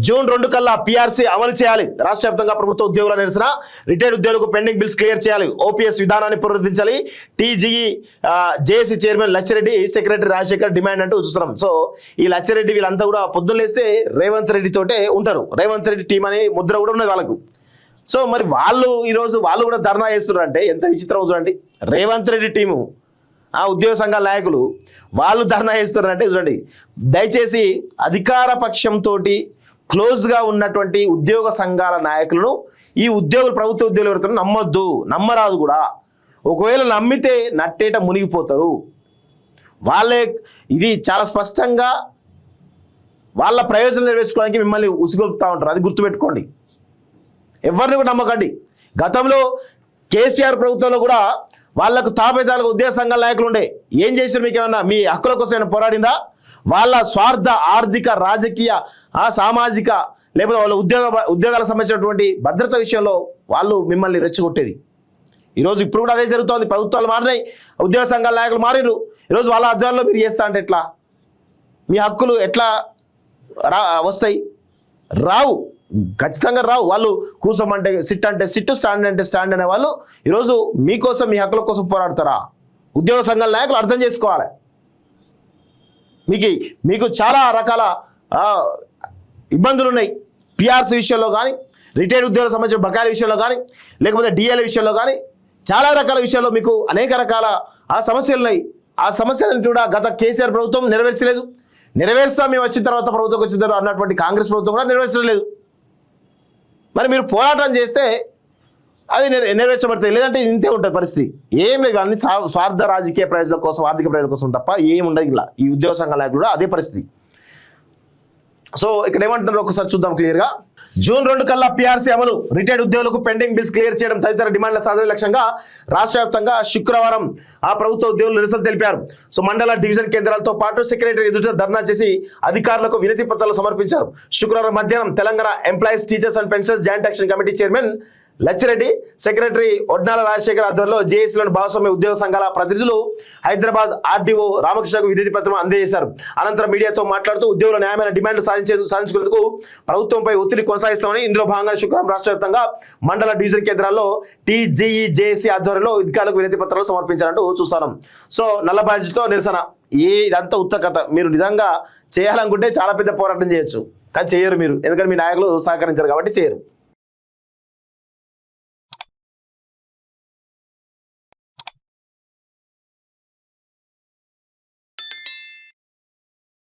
June 2 కల్లా PRC అమలు చేయాలి. రాష్ట్ర వ్యాప్తంగా ప్రభుత్వ ఉద్యోగుల నిరసన. రిటైర్డ్ ఉద్యోగులకు పెండింగ్ బిల్స్ క్లియర్ చేయాలి. ఓపీఎస్ విధానాన్ని పునరుద్ధరించాలి. TGE JAC chairman Lachireddy, secretary Rajasekhar demand అంటూ చూస్తున్నాం. సో ఈ లచ్చిరెడ్డి వీళ్ళంతా కూడా పొద్దున్నేస్తే రేవంత్ రెడ్డి తోటే ఉంటారు. రేవంత్ రెడ్డి టీం అనే ముద్ర కూడా ఉన్నది వాళ్ళకు. సో మరి వాళ్ళు ఈరోజు వాళ్ళు కూడా ధర్నా చేస్తున్నారు అంటే ఎంత విచిత్రం చూడండి. రేవంత్ రెడ్డి టీము, ఆ ఉద్యోగ సంఘాల నాయకులు వాళ్ళు ధర్నా చేస్తున్నారంటే చూడండి. దయచేసి అధికార పక్షంతో క్లోజ్గా ఉన్నటువంటి ఉద్యోగ సంఘాల నాయకులను ఈ ఉద్యోగులు, ప్రభుత్వ ఉద్యోగులు ఎవరితో నమ్మొద్దు, నమ్మరాదు కూడా. ఒకవేళ నమ్మితే నట్టేట మునిగిపోతారు వాళ్ళే. ఇది చాలా స్పష్టంగా వాళ్ళ ప్రయోజనం నెరవేర్చుకోవడానికి మిమ్మల్ని ఉసిగొలుపుతూ ఉంటారు. అది గుర్తుపెట్టుకోండి. ఎవరిని కూడా నమ్మకండి. గతంలో కేసీఆర్ ప్రభుత్వంలో కూడా వాళ్లకు తాపేదాలుగా ఉద్యోగ సంఘాల నాయకులు ఉండే. ఏం చేశారు? మీకు ఏమన్నా మీ హక్కుల కోసం ఏమైనా పోరాడిందా? వాళ్ళ స్వార్థ ఆర్థిక, రాజకీయ, సామాజిక, లేకపోతే వాళ్ళ ఉద్యోగాలకు సంబంధించినటువంటి భద్రత విషయంలో వాళ్ళు మిమ్మల్ని రెచ్చగొట్టేది. ఈరోజు ఇప్పుడు కూడా అదే జరుగుతోంది. ప్రభుత్వాలు మారినాయి, ఉద్యోగ సంఘాల నాయకులు మారిరు. ఈరోజు వాళ్ళ ఆధ్వర్యంలో మీరు చేస్తా అంటే ఎట్లా? మీ హక్కులు ఎట్లా వస్తాయి? రావు, ఖచ్చితంగా రావు. వాళ్ళు కూర్చోమంటే సిట్ అంటే సిట్టు, స్టాండ్ అంటే స్టాండ్ అనే వాళ్ళు ఈరోజు మీకోసం, మీ హక్కుల కోసం పోరాడతారా? ఉద్యోగ సంఘాల నాయకులు అర్థం చేసుకోవాలి. మీకు చాలా రకాల ఇబ్బందులు ఉన్నాయి. పిఆర్సీ విషయంలో కానీ, రిటైర్డ్ ఉద్యోగులకు సంబంధించిన బకాయిల విషయంలో కానీ, లేకపోతే డిఎల్ విషయంలో కానీ, చాలా రకాల విషయాల్లో మీకు అనేక రకాల సమస్యలు ఉన్నాయి. ఆ సమస్యలను కూడా గత కేసీఆర్ ప్రభుత్వం నెరవేర్చలేదు. నెరవేర్స్తాం మేము వచ్చిన తర్వాత, ప్రభుత్వం వచ్చిన తర్వాత అన్నటువంటి కాంగ్రెస్ ప్రభుత్వం కూడా నెరవేర్చలేదు. మరి మీరు పోరాటం చేస్తే అవి నెరవేర్చబడతాయి, లేదంటే ఇంతే ఉంటుంది పరిస్థితి. ఏం లేదు, అన్ని స్వార్థ రాజకీయ ప్రయోజనాల కోసం, ఆర్థిక ప్రయోజనాల కోసం తప్ప ఏముండదు. ఇలా ఈ ఉద్యోగ సంఘాల నాయకులు కూడా అదే పరిస్థితి. సో ఇక్కడ ఏమంటున్నారు ఒకసారి చూద్దాం క్లియర్గా. జూన్ 2 కల్లా పీఆర్సీ అమలు, రిటైర్డ్ ఉద్యోగులకు పెండింగ్ బిల్స్ క్లియర్ చేయడం తదితర డిమాండ్ల సాధన లక్ష్యంగా రాష్ట్ర వ్యాప్తంగా శుక్రవారం ప్రభుత్వ ఉద్యోగులు నిరసన తెలిపారు. సో మండల, డివిజన్ కేంద్రాలతో పాటు సెక్రటరీ ఎదుట ధర్నా చేసి అధికారులకు వినతి పత్రాలు సమర్పించారు. శుక్రవారం మధ్యాహ్నం Telangana employees, teachers and pensioners joint action committee chairman Lachireddy, secretary Odnala Rajasekhar ఆధ్వర్యంలో జేఏసీలోని భాగస్వామ్య ఉద్యోగ సంఘాల ప్రతినిధులు హైదరాబాద్ ఆర్డీఓ రామకృష్ణకు వినతి పత్రం అందజేశారు. అనంతరం మీడియాతో మాట్లాడుతూ ఉద్యోగుల న్యాయమైన డిమాండ్లు సాధించుకునేందుకు ప్రభుత్వంపై ఒత్తిడి కొనసాగిస్తామని, ఇందులో భాగంగా శుక్రవారం రాష్ట్ర వ్యాప్తంగా మండల, డివిజన్ కేంద్రాల్లో టీజీఈ జేఏసీ ఆధ్వర్యంలో అధికారులకు వినతి పత్రాలు సమర్పించారంటూ చూస్తున్నాం. సో నల్ల బ్యాడ్జ్తో నిరసన, ఇదంతా ఉత్త కథ. మీరు నిజంగా చేయాలనుకుంటే చాలా పెద్ద పోరాటం చేయొచ్చు, కానీ చేయరు మీరు. ఎందుకంటే మీ నాయకులు సహకరించారు కాబట్టి చేయరు.